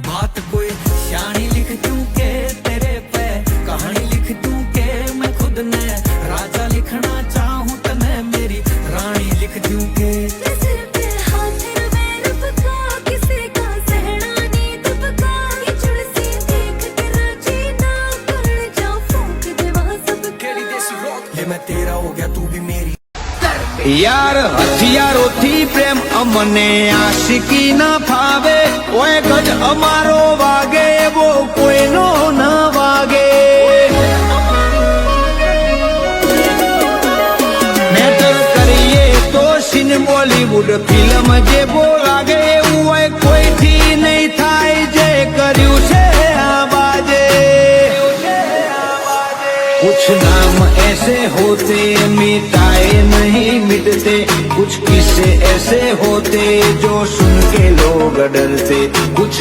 बात कोई शानी लिख दूं के तेरे पे कहानी लिख दूं के मैं खुद ने राजा लिखना चाहूं तने मेरी रानी लिख दूं के सिर पे हाथ मेरे पका किसी का सहना नी दुबका ये चुड़सी देख के राजी ना कर जा फूंक देवा सब केड़ी देसी रॉक ये मैं तेरा हो गया तू भी मेरी यार हथियारोथी प्रेम अमने आशिकी ना फावे ओए गज अमारो वागे वो कोई नो ना वागे मैटर करिए तो सीन बॉलीवुड फिल्म जे बो लागे ओए कोई थी नहीं थाय जे कर्यु छे आ बाजे कुछ नाम ऐसे होते मिटाए नहीं मिटते कुछ किस्से ऐसे होते जो सुन के लोग डरते कुछ